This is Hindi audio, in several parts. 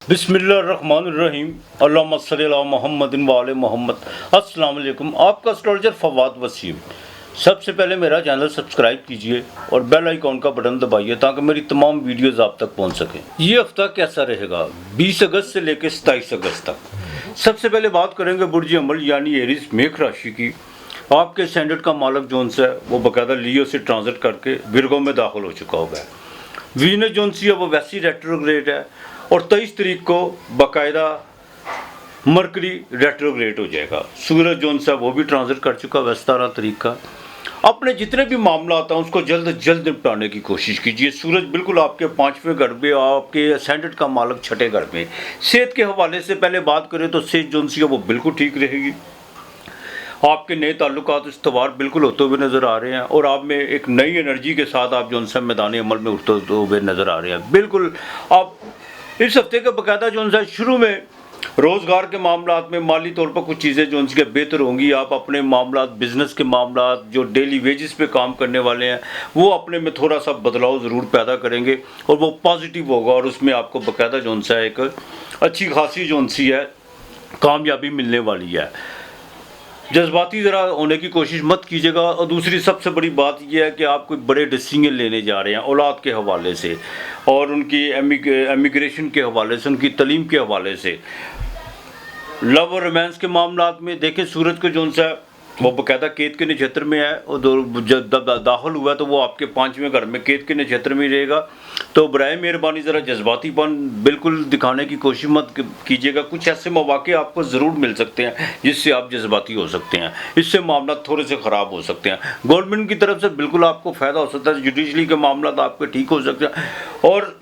बिस्मिल्लाहिर्रहमानिर्रहीम अल्लाहुम्मा सल्ली अला मुहम्मदिन व आले मोहम्मद। अस्सलाम वालेकुम। आपका एस्ट्रोलॉजर फवाद वसीम। सबसे पहले मेरा चैनल सब्सक्राइब कीजिए और बेल आइकॉन का बटन दबाइए ताकि मेरी तमाम वीडियोस आप तक पहुंच सकें। ये हफ्ता कैसा रहेगा 20 अगस्त से लेकर 27 अगस्त तक। सबसे पहले बात करेंगे बुर्ज अमल यानी एरीज मेष राशि की। आपके स्टैंडर्ड का मालक जोन्स है वो बाकायदा लियो से ट्रांजिट करके विर्गो में दाखिल हो चुका हुआ है। वीनस जोन्स है वो वैसी रेट्रोग्रेड है और 23 तारीख को बाकायदा मरकरी रेट्रोग्रेड हो जाएगा। सूरज जोन्स है वो भी ट्रांजिट कर चुका है 17 तारीख का। अपने जितने भी मामला आता है उसको जल्द से जल्द निपटाने की कोशिश कीजिए। सूरज बिल्कुल आपके 5वें घर में, आपके असेंडेंट का मालक 6ठे घर में। सेहत के हवाले से पहले बात करें तो सेहत जोन्स है वो बिल्कुल ठीक रहेगी। आपके नए ताल्लुकात इस्तवार बिल्कुल होते हुए नज़र आ रहे हैं और आप में एक नई एनर्जी के साथ आप जो मैदान अमल में उठते हुए नज़र आ रहे हैं। बिल्कुल आप इस हफ्ते का बाकायदा जो है शुरू में रोज़गार के मामलात में माली तौर पर कुछ चीज़ें जो उनके बेहतर होंगी। आप अपने मामलात, बिज़नेस के मामलात, जो डेली वेजेस पे काम करने वाले हैं वो अपने में थोड़ा सा बदलाव ज़रूर पैदा करेंगे और वो पॉजिटिव होगा और उसमें आपको बाकायदा जो है एक अच्छी खासी जो है कामयाबी मिलने वाली है। जज्बाती ज़रा होने की कोशिश मत कीजिएगा। और दूसरी सबसे बड़ी बात यह है कि आप कोई बड़े डिसीजन लेने जा रहे हैं औलाद के हवाले से और उनकी एमिग्रेशन के हवाले से, उनकी तालीम के हवाले से। लव और रोमांस के मामलात में देखें सूरज को जो है वो बाकायदा केत के नक्षत्र में है और जब दाखिल हुआ तो वो आपके 5वें घर में केत के नक्षत्र में रहेगा। तो बराए मेहरबानी ज़रा जज्बातीपन बिल्कुल दिखाने की कोशिश मत कीजिएगा। कुछ ऐसे मौके आपको ज़रूर मिल सकते हैं जिससे आप जज्बाती हो सकते हैं, इससे मामला थोड़े से ख़राब हो सकते हैं। गवर्नमेंट की तरफ से बिल्कुल आपको फ़ायदा हो सकता है, जुडिशली के मामला आपके ठीक हो सकते हैं। और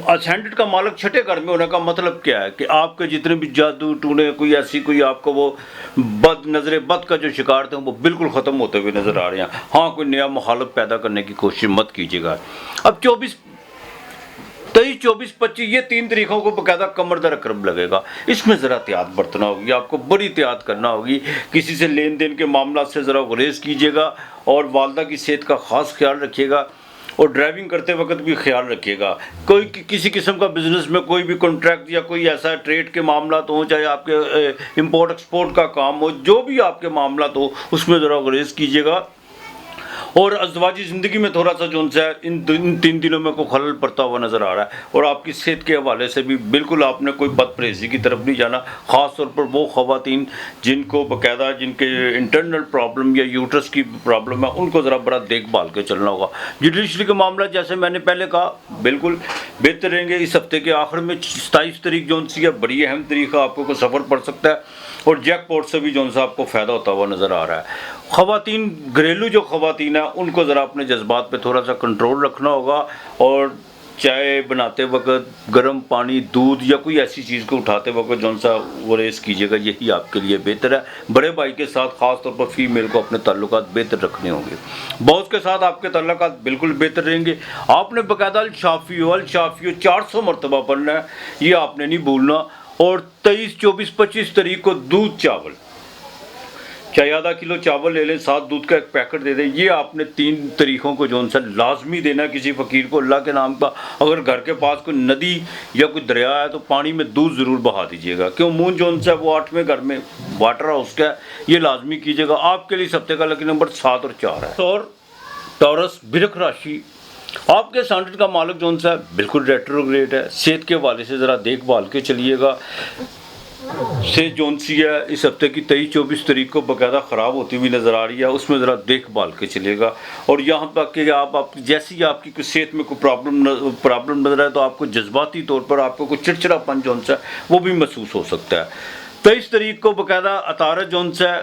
असेंडेंट का मालक 6ठे घर में होने का मतलब क्या है कि आपके जितने भी जादू टूने कोई ऐसी कोई आपको वो बद का जो शिकार थे वो बिल्कुल ख़त्म होते हुए नज़र आ रहे हैं। हाँ, कोई नया मुखालफ पैदा करने की कोशिश मत कीजिएगा। अब 23, 25 ये 3 तारीखों को बाकायदा कमर दर अकरब लगेगा। इसमें ज़रा एहतियात बरतना होगी, आपको बड़ी एहतियात करना होगी। किसी से लेन देन के मामला से ज़रा गुरेज कीजिएगा और वालदा की सेहत का ख़ास ख्याल रखिएगा और ड्राइविंग करते वक्त भी ख्याल रखिएगा। कोई किसी किस्म का बिजनेस में कोई भी कॉन्ट्रैक्ट या कोई ऐसा ट्रेड के मामला तो हो, चाहे आपके इंपोर्ट एक्सपोर्ट का काम हो, जो भी आपके मामला तो उसमें ज़रा गुरेज कीजिएगा। और अज़वाजी ज़िंदगी में थोड़ा सा जो है इन 3 दिनों में कोई खलल पड़ता हुआ नज़र आ रहा है। और आपकी सेहत के हवाले से भी बिल्कुल आपने कोई बदपरहेज़ी की तरफ नहीं जाना। ख़ास तौर पर वो ख़वातीन जिनको बाकायदा जिनके इंटरनल प्रॉब्लम या यूट्रस की प्रॉब्लम है उनको ज़रा बड़ा देखभाल के चलना होगा। जुडिशरी का मामला जैसे मैंने पहले कहा बिल्कुल बेहतर रहेंगे। इस हफ्ते के आखिर में 27 तारीख जो सी है बड़ी अहम तारीख है, आपको कोई सफ़र पड़ सकता है और जैकपॉट से भी जो सा आपको फ़ायदा होता हुआ नज़र आ रहा है। ख़वातीन, घरेलू जो ख़वातीन है उनको ज़रा अपने जज्बात पे थोड़ा सा कंट्रोल रखना होगा और चाय बनाते वक्त गर्म पानी, दूध या कोई ऐसी चीज़ को उठाते वक्त जो सा गुरेज कीजिएगा, यही आपके लिए बेहतर है। बड़े भाई के साथ ख़ास तौर पर फीमेल को अपने ताल्लुकात बेहतर रखने होंगे। बॉस के साथ आपके ताल्लुकात बिल्कुल बेहतर रहेंगे। आपने बाकायदा अल शाफियो 400 मरतबा पढ़ना है, ये आपने नहीं भूलना। और 23, 24, 25 तारीख को दूध चावल, चाहे आधा किलो चावल ले लें, साथ दूध का एक पैकेट दे दें। ये आपने 3 तारीखों को जो सा लाजमी देना किसी फ़कीर को अल्लाह के नाम का। अगर घर के पास कोई नदी या कोई दरिया है तो पानी में दूध ज़रूर बहा दीजिएगा। क्यों मून जो है वो 8वें घर में वाटर हाउस का है, ये लाजमी कीजिएगा। आपके लिए इस हफ्ते का लकी नंबर 7 और 4 है। और टॉरस बिरख राशि, आपके स्टैंडर्ड का मालक जो है बिल्कुल रेट्रोग्रेड है। सेहत के हवाले से ज़रा देखभाल के चलिएगा। सेहत जोन सी है इस हफ्ते की 23, 24 तारीख को बाकायदा ख़राब होती हुई नज़र आ रही है, उसमें ज़रा देखभाल के चलिएगा। और यहाँ तक कि आप जैसी ही आपकी कोई सेहत में कोई प्रॉब्लम नज़र आए तो आपको जज्बाती तौर पर आपको कोई चिड़चिड़ापन जो है वो भी महसूस हो सकता है। 23 तारीख को बाकायदा अतारत जो है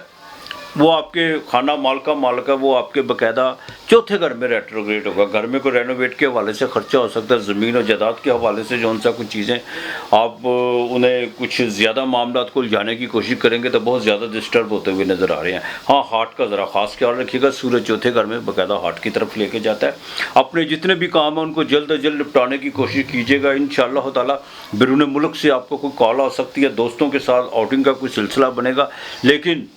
वो आपके खाना माल का मालक है, वो आपके बाकायदा 4थे घर में रेट्रोग्रेड होगा। घर में कोई रेनोवेट के हवाले से ख़र्चा हो सकता है, ज़मीन और जायदाद के हवाले से जो सा कुछ चीज़ें आप उन्हें कुछ ज़्यादा मामला को उलझाने की कोशिश करेंगे तो बहुत ज़्यादा डिस्टर्ब होते हुए नज़र आ रहे हैं। हाँ, हार्ट का ज़रा ख़ास ख्याल रखिएगा। सूरज 4थे घर में बाकायदा हार्ट की तरफ लेके जाता है। अपने जितने भी काम हैं उनको जल्द अज जल्द निपटाने की कोशिश कीजिएगा। इंशाअल्लाह ताला बैरून मुल्क से आपको कोई कॉल आ सकती है, दोस्तों के साथ आउटिंग का कोई सिलसिला बनेगा। लेकिन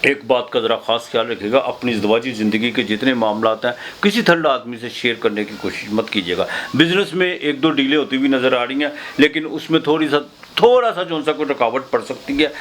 एक बात का ज़रा ख़ास ख्याल रखिएगा, अपनी ज़िंदगी ज़िंदगी के जितने मामलात हैं किसी थर्ड आदमी से शेयर करने की कोशिश मत कीजिएगा। बिज़नेस में एक दो डीलें होती हुई नज़र आ रही हैं, लेकिन उसमें थोड़ा सा जो सा कोई रुकावट पड़ सकती है।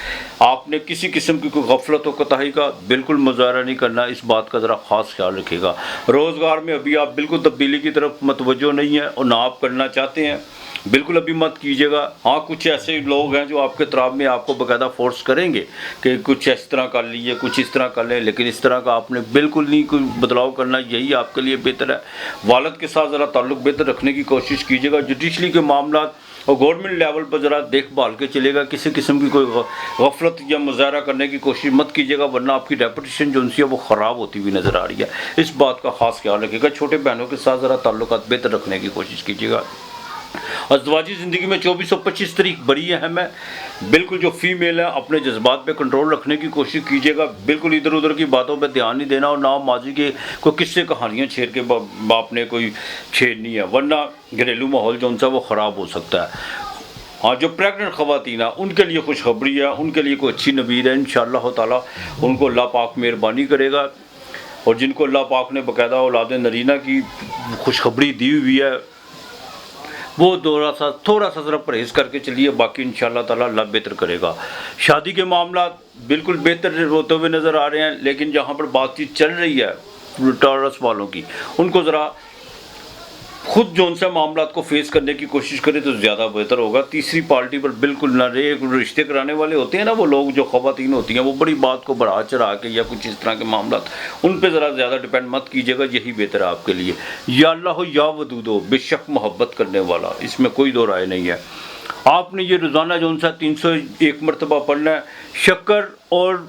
आपने किसी किस्म की कोई गफलत और कोताही का बिल्कुल मुजाहरा नहीं करना, इस बात का ज़रा ख़ास ख्याल रखिएगा। रोज़गार में अभी आप बिल्कुल तब्दीली की तरफ मतवज्जो नहीं है और ना आप करना चाहते हैं, बिल्कुल अभी मत कीजिएगा। हाँ, कुछ ऐसे लोग हैं जो आपके तराब में आपको बाकायदा फोर्स करेंगे कि कुछ इस तरह कर लीजिए, कुछ इस तरह कर लें, लेकिन इस तरह का आपने बिल्कुल नहीं कोई बदलाव करना, यही आपके लिए बेहतर है। वालिद के साथ ज़रा ताल्लुक़ बेहतर रखने की कोशिश कीजिएगा। जुडिशली के मामला और गवर्नमेंट लेवल पर ज़रा देखभाल के चलेगा, किसी किस्म की कोई गफलत या मुजाहरा करने की कोशिश मत कीजिएगा, वरना आपकी रेपुटेशन जो उनसी है वो ख़राब होती हुई नज़र आ रही है। इस बात का ख़ास ख्याल रखिएगा। छोटे बहनों के साथ ज़रा ताल्लुकात बेहतर रखने की कोशिश कीजिएगा। अज़वाजी ज़िंदगी में 24 और 25 तारीख बड़ी अहम है। बिल्कुल जो फीमेल है अपने जज्बात पे कंट्रोल रखने की कोशिश कीजिएगा, बिल्कुल इधर उधर की बातों पे ध्यान नहीं देना और ना माजी के कोई किस्से कहानियाँ छेड़ के बाप ने कोई छेड़नी है, वरना घरेलू माहौल जो उनसा वो ख़राब हो सकता है। हाँ, जो प्रेगनेंट ख़वातीन हैं उनके लिए खुशखबरी है, उनके लिए कोई अच्छी नवीद है। इंशाअल्लाह ताला उनको अल्लाह पाक मेहरबानी करेगा, और जिनको अल्लाह पाक ने बाकायदा औलाद नरीना की खुशखबरी दी हुई है वो थोड़ा सा ज़रा परहेज़ करके चलिए, बाकी इंशाअल्लाह ताला अल्लाह बेहतर करेगा। शादी के मामला बिल्कुल बेहतर होते हुए नज़र आ रहे हैं, लेकिन जहाँ पर बातचीत चल रही है टॉरस वालों की, उनको ज़रा खुद जो उनसे मामला को फेस करने की कोशिश करें तो ज़्यादा बेहतर होगा। तीसरी पार्टी पर बिल्कुल ना रहे। रिश्ते कराने वाले होते हैं ना वो लोग, जो ख़वातीन होती हैं, वो बड़ी बात को बढ़ा चढ़ा के या कुछ इस तरह के मामला उन पर ज़रा ज़्यादा डिपेंड मत कीजिएगा, यही बेहतर है आपके लिए। या अल्लाह हो या वदूद हो, बेशक मोहब्बत करने वाला, इसमें कोई दो राय नहीं है। आपने ये रोज़ाना जो उनसा 301 मरतबा पढ़ना है। शक्कर और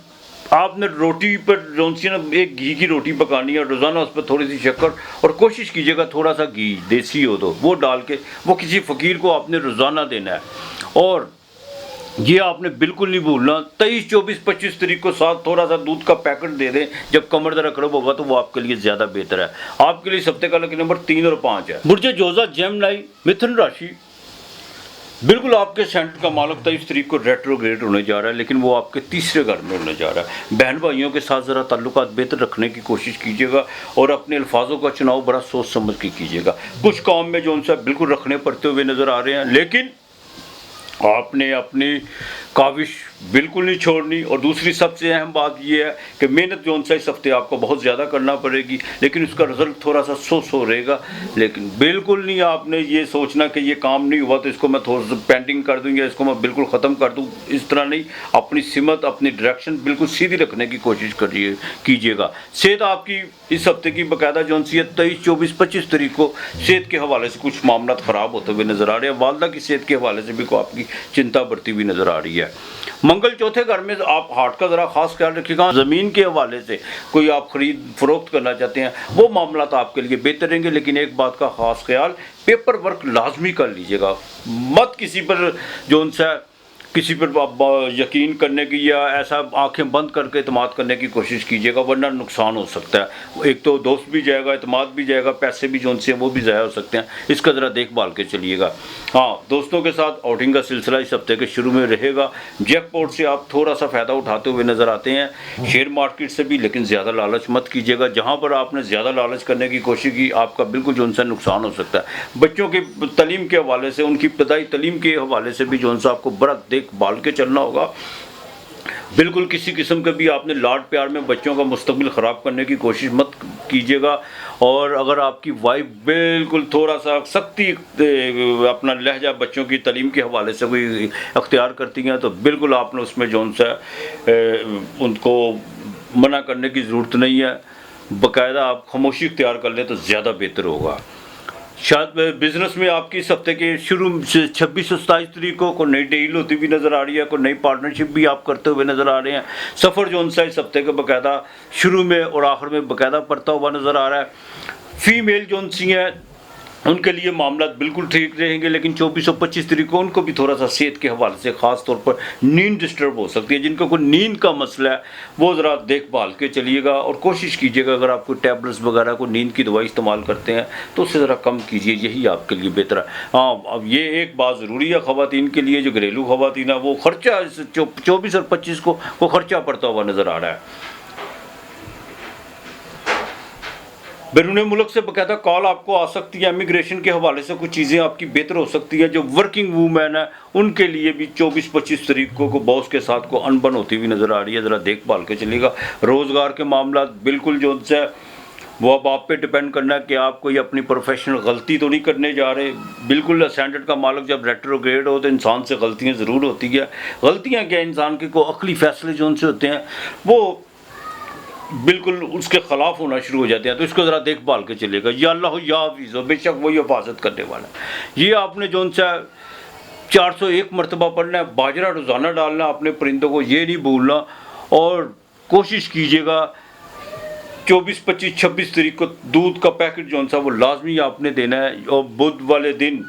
आपने रोटी पर जो सी ना एक घी की रोटी पकानी है, रोज़ाना उस पर थोड़ी सी शक्कर और कोशिश कीजिएगा थोड़ा सा घी देसी हो तो वो डाल के वो किसी फ़कीर को आपने रोज़ाना देना है। और ये आपने बिल्कुल नहीं भूलना, 23, 24, 25 तारीख को साथ थोड़ा सा दूध का पैकेट दे दें जब कमर दर्द अकरब होगा, तो वो आपके लिए ज़्यादा बेहतर है। आपके लिए हफ्ते का लकी नंबर 3 और 5 है। बुर्ज जोज़ा जेमिनी मिथुन राशि, बिल्कुल आपके सेंटर का मालक 23 तारीख को रेट्रोग्रेड होने जा रहा है, लेकिन वो आपके तीसरे घर में होने जा रहा है। बहन भाइयों के साथ ज़रा ताल्लुकात बेहतर रखने की कोशिश कीजिएगा और अपने अल्फाजों का चुनाव बड़ा सोच समझ के कीजिएगा। कुछ काम में जो उनसे बिल्कुल रखने पड़ते हुए नज़र आ रहे हैं, लेकिन आपने अपनी काविश बिल्कुल नहीं छोड़नी। और दूसरी सबसे अहम बात यह है कि मेहनत जो उनसे इस हफ्ते आपको बहुत ज़्यादा करना पड़ेगी, लेकिन उसका रिज़ल्ट थोड़ा सा सो रहेगा। लेकिन बिल्कुल नहीं आपने ये सोचना कि ये काम नहीं हुआ तो इसको मैं थोड़ा सा पेंडिंग कर दूँ या इसको मैं बिल्कुल ख़त्म कर दूँ, इस तरह नहीं। अपनी सिमत, अपनी डायरेक्शन बिल्कुल सीधी रखने की कोशिश कीजिएगा। सेहत आपकी इस हफ्ते की बाकायदा जो सी 23, 24, 25 तारीख को सेहत के हवाले से कुछ मामला ख़राब होते हुए नज़र आ रहे हैं। वालदा की सेहत के हवाले से भी को आपकी चिंता बढ़ती हुई नज़र आ रही है। मंगल चौथे घर में आप हार्ट का ज़रा खास ख्याल रखिएगा। ज़मीन के हवाले से कोई आप खरीद फरोख्त करना चाहते हैं, वो मामला तो आपके लिए बेहतर रहेंगे, लेकिन एक बात का खास ख्याल, पेपर वर्क लाजमी कर लीजिएगा। मत किसी पर जो उनसे किसी पर यकीन करने की या ऐसा आंखें बंद करके एतमाद करने की कोशिश कीजिएगा, वरना नुकसान हो सकता है। एक तो दोस्त भी जाएगा, एतमाद भी जाएगा, पैसे भी जो उनसे वो भी ज़ाया हो सकते हैं। इसका ज़रा देखभाल के चलिएगा। हाँ, दोस्तों के साथ आउटिंग का सिलसिला इस हफ्ते के शुरू में रहेगा। जैकपॉट से आप थोड़ा सा फ़ायदा उठाते हुए नज़र आते हैं, शेयर मार्केट से भी, लेकिन ज़्यादा लालच मत कीजिएगा। जहाँ पर आपने ज़्यादा लालच करने की कोशिश की, आपका बिल्कुल जो उनसे नुकसान हो सकता है। बच्चों की तालीम के हवाले से, उनकी इब्तदाई तालीम के हवाले से भी जो उनसे आपको बड़ा देखभाल के चलना होगा। बिल्कुल किसी किस्म के भी आपने लाड प्यार में बच्चों का मुस्तकबिल ख़राब करने की कोशिश मत कीजिएगा। और अगर आपकी वाइफ बिल्कुल थोड़ा सा सख्ती अपना लहजा बच्चों की तालीम के हवाले से कोई अख्तियार करती हैं, तो बिल्कुल आपने उसमें जो उनसे उनको मना करने की ज़रूरत नहीं है। बाकायदा आप खामोशी इख्तियार कर लें तो ज़्यादा बेहतर होगा। शायद बिज़नेस में आपकी इस हफ्ते के शुरू से 26 और 27 तारीख को नई डील होती हुई नज़र आ रही है, कोई नई पार्टनरशिप भी आप करते हुए नज़र आ रहे हैं। सफ़र जो उनसे इस हफ्ते के बाकायदा शुरू में और आखिर में बाकायदा पड़ता हुआ नज़र आ रहा है। फीमेल जो उनसी हैं उनके लिए मामला बिल्कुल ठीक रहेंगे। लेकिन 24 और 25 तारीख को उनको भी थोड़ा सा सेहत के हवाले से ख़ास तौर पर नींद डिस्टर्ब हो सकती है। जिनको कोई नींद का मसला है वो ज़रा देखभाल के चलिएगा और कोशिश कीजिएगा अगर आप कोई टैबलेट्स वगैरह को नींद की दवाई इस्तेमाल करते हैं तो उससे ज़रा कम कीजिए, यही आपके लिए बेहतर है। हाँ, अब ये एक बात ज़रूरी है ख़वातीन के लिए, जो घरेलू ख़वातीन है वो ख़र्चा 24 और 25 को ख़र्चा पड़ता हुआ नज़र आ रहा है। बैरून मुल्क से बाकायदा कॉल आपको आ सकती है, इमिग्रेशन के हवाले से कुछ चीज़ें आपकी बेहतर हो सकती है। जो वर्किंग वूमेन है उनके लिए भी 24-25 तारीख को बॉस के साथ को अनबन होती हुई नज़र आ रही है, ज़रा देखभाल के चलिएगा। रोज़गार के मामला बिल्कुल जो है वो अब आप पे डिपेंड करना है कि आप कोई अपनी प्रोफेशनल गलती तो नहीं करने जा रहे। बिल्कुल स्टैंडर्ड का मालिक जब रेट्रोग्रेड हो तो इंसान से गलतियाँ ज़रूर होती है। गलतियाँ क्या, इंसान के को अकली फैसले जो उनसे होते हैं वो बिल्कुल उसके ख़िलाफ़ होना शुरू हो जाते हैं, तो इसको ज़रा देखभाल के चलेगा। या अल्लाह या हाफिज़ हो, बेशक वही हिफाजत करने वाला है। ये आपने जो सा 401 मरतबा पढ़ना है, बाजरा रोज़ाना डालना अपने परिंदों को, ये नहीं भूलना। और कोशिश कीजिएगा 24, 25, 26 तारीख को दूध का पैकेट जो सा वो लाजमी आपने देना है। और बुध वाले दिन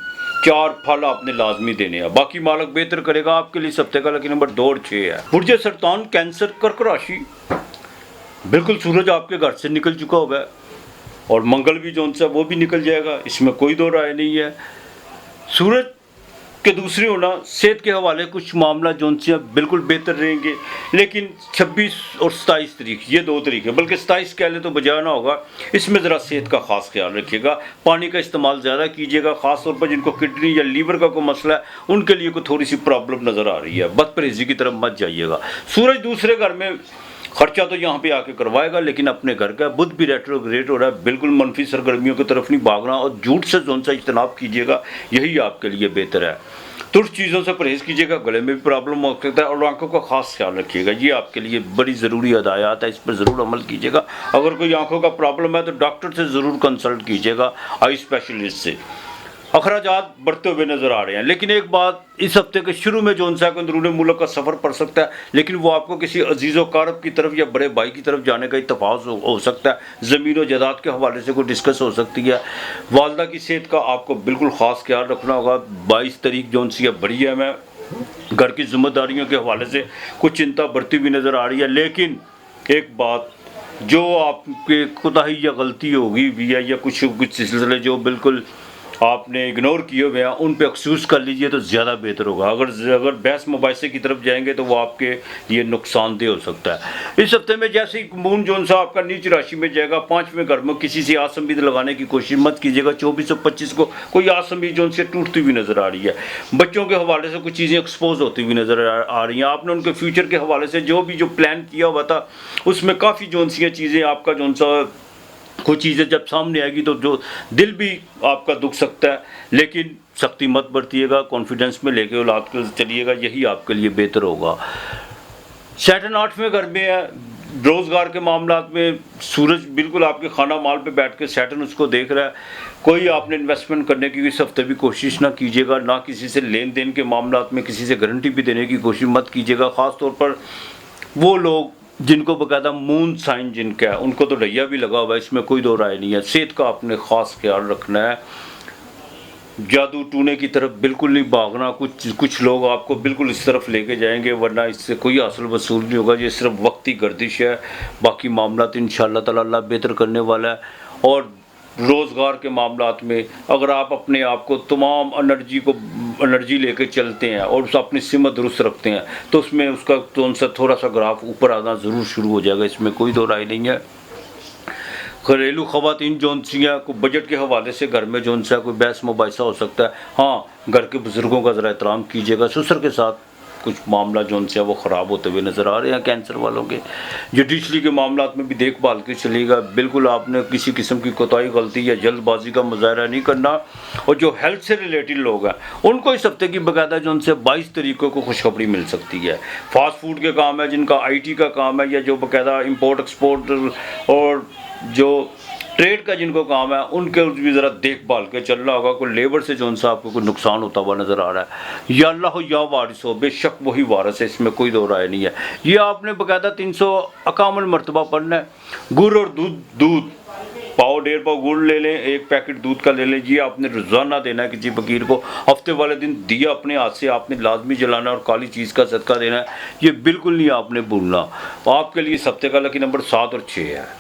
4 फल आपने लाजमी देने हैं। बाकी मालिक बेहतर करेगा आपके लिए। सप्ते का लकी नंबर 2 और 6 है। बुर्ज सरतान, कैंसर, कर्क राशि, बिल्कुल सूरज आपके घर से निकल चुका होगा और मंगल भी जो सा वो भी निकल जाएगा, इसमें कोई दो राय नहीं है। सूरज के दूसरी होना सेहत के हवाले कुछ मामला जो से बिल्कुल बेहतर रहेंगे। लेकिन 26 और 27 तारीख, ये 2 तारीख है, बल्कि 27 कह ले तो बजाना होगा। इसमें ज़रा सेहत का ख़ास ख्याल रखिएगा। पानी का इस्तेमाल ज़्यादा कीजिएगा, ख़ास तौर पर जिनको किडनी या लीवर का कोई मसला है उनके लिए कोई थोड़ी सी प्रॉब्लम नज़र आ रही है। बदपरहेज़ी की तरफ मत जाइएगा। सूरज दूसरे घर में खर्चा तो यहाँ पे आके करवाएगा, लेकिन अपने घर का बुध भी रेट्रोग्रेड हो रहा है। बिल्कुल मनफी सरगर्मियों की तरफ नहीं भागना और झूठ से जोन सा इज्तनाब कीजिएगा, यही आपके लिए बेहतर है। तुर्क चीज़ों से परहेज़ कीजिएगा, गले में भी प्रॉब्लम हो सकता है। और आंखों का खास ख्याल रखिएगा, ये आपके लिए बड़ी ज़रूरी हदायत है, इस पर ज़रूर अमल कीजिएगा। अगर कोई आंखों का प्रॉब्लम है तो डॉक्टर से ज़रूर कंसल्ट कीजिएगा, आई स्पेशलिस्ट से। अखराजात बढ़ते हुए नज़र आ रहे हैं। लेकिन एक बात, इस हफ्ते के शुरू में जो सा अंदरूनी मुल्क का सफ़र पड़ सकता है, लेकिन वो आपको किसी अजीज़ व कारब की तरफ या बड़े भाई की तरफ जाने का इत्तफाक हो सकता है। ज़मीन और जायदाद के हवाले से कोई डिस्कस हो सकती है। वालदा की सेहत का आपको बिल्कुल ख़ास ख्याल रखना होगा। 22 तारीख जो सी बड़ी है, मैं घर की जिम्मेदारियों के हवाले से कुछ चिंता बढ़ती हुई नज़र आ रही है। लेकिन एक बात, जो आपके कोताही या गलती होगी भी है या कुछ सिलसिले जो बिल्कुल आपने इग्नोर किए हुए हैं, उन पे अफसोस कर लीजिए तो ज़्यादा बेहतर होगा। अगर बहस मुबाहिसे की तरफ जाएंगे तो वो आपके लिए नुकसानदेह हो सकता है। इस हफ्ते में जैसे ही मून जोन सा आपका नीच राशि में जाएगा, 5वें घर में किसी से आसमीद लगाने की कोशिश मत कीजिएगा। 24 और 25 को कोई आसमीद जोन से टूटती हुई नज़र आ रही है। बच्चों के हवाले से कुछ चीज़ें एक्सपोज होती हुई नज़र आ रही हैं। आपने उनके फ्यूचर के हवाले से जो प्लान किया हुआ था उसमें काफ़ी जोन सी चीज़ें आपका जोन सा कुछ चीज़ें जब सामने आएगी तो जो दिल भी आपका दुख सकता है। लेकिन सख्ती मत बरतिएगा, कॉन्फिडेंस में लेके औलाद को चलिएगा, यही आपके लिए बेहतर होगा। सैटर्न 8वें घर में है। रोज़गार के मामला में सूरज बिल्कुल आपके खाना माल पे बैठ के सैटर्न उसको देख रहा है। कोई आपने इन्वेस्टमेंट करने की इस हफ्ते भी कोशिश ना कीजिएगा, ना किसी से लेन देन के मामला में किसी से गारंटी भी देने की कोशिश मत कीजिएगा। ख़ास तौर पर वो लोग जिनको बकायदा मून साइन जिनका है उनको तो ढैया भी लगा हुआ है, इसमें कोई दो राय नहीं है। सेहत का आपने ख़ास ख्याल रखना है। जादू टूने की तरफ बिल्कुल नहीं भागना। कुछ लोग आपको बिल्कुल इस तरफ लेके जाएंगे, वरना इससे कोई हासिल वसूल नहीं होगा। ये सिर्फ वक्ती गर्दिश है, बाकी मामला तो इंशाअल्लाह ताला अल्लाह बेहतर करने वाला है। और रोज़गार के मामलात में अगर आप अपने आप को तमाम एनर्जी लेके चलते हैं और उस अपनी सिमत दुरुस्त रखते हैं तो उसमें उसका तो उनसे थोड़ा सा ग्राफ ऊपर आना ज़रूर शुरू हो जाएगा, इसमें कोई दो राय नहीं है। घरेलू ख़वातीन जोन सियाँ को बजट के हवाले से घर में जोन सा कोई बहस मुबाहिसा हो सकता है। हाँ, घर के बुज़ुर्गों का ज़रा एहतराम कीजिएगा। ससुर के साथ कुछ मामला जो उनसे वो ख़राब होते हुए नज़र आ रहे हैं कैंसर वालों के। जुडिशरी के मामला में भी देखभाल के चलिएगा। बिल्कुल आपने किसी किस्म की कोताही, गलती या जल्दबाजी का मुजाहरा नहीं करना। और जो हेल्थ से रिलेटेड लोग हैं उनको इस हफ्ते की बाकायदा जो उनसे 22 तारीखों को खुशखबरी मिल सकती है। फास्ट फूड के काम है, जिनका IT का काम है, या जो बाकायदा इम्पोर्ट एक्सपोर्ट और जो ट्रेड का जिनको काम है उनके भी ज़रा देखभाल के चलना होगा। कोई लेबर से जो उनसे आपको कोई नुकसान होता हुआ नज़र आ रहा है। या अल्लाह हो या वारिस हो, बेशक वही वारिस है, इसमें कोई दो राय नहीं है। ये आपने बाकायदा 351 मरतबा पढ़ना है। गुड़ और दूध पाव डेढ़ पाव गुड़ ले लें, एक पैकेट दूध का ले लें, ये आपने रोज़ाना देना है किसी फकीर को। हफ्ते वाले दिन दिया अपने हाथ से आपने लाजमी जलाना और काली चीज़ का सदका देना है, ये बिल्कुल नहीं आपने भूलना। आपके लिए इस हफ्ते का लकी नंबर 7 और 6 है।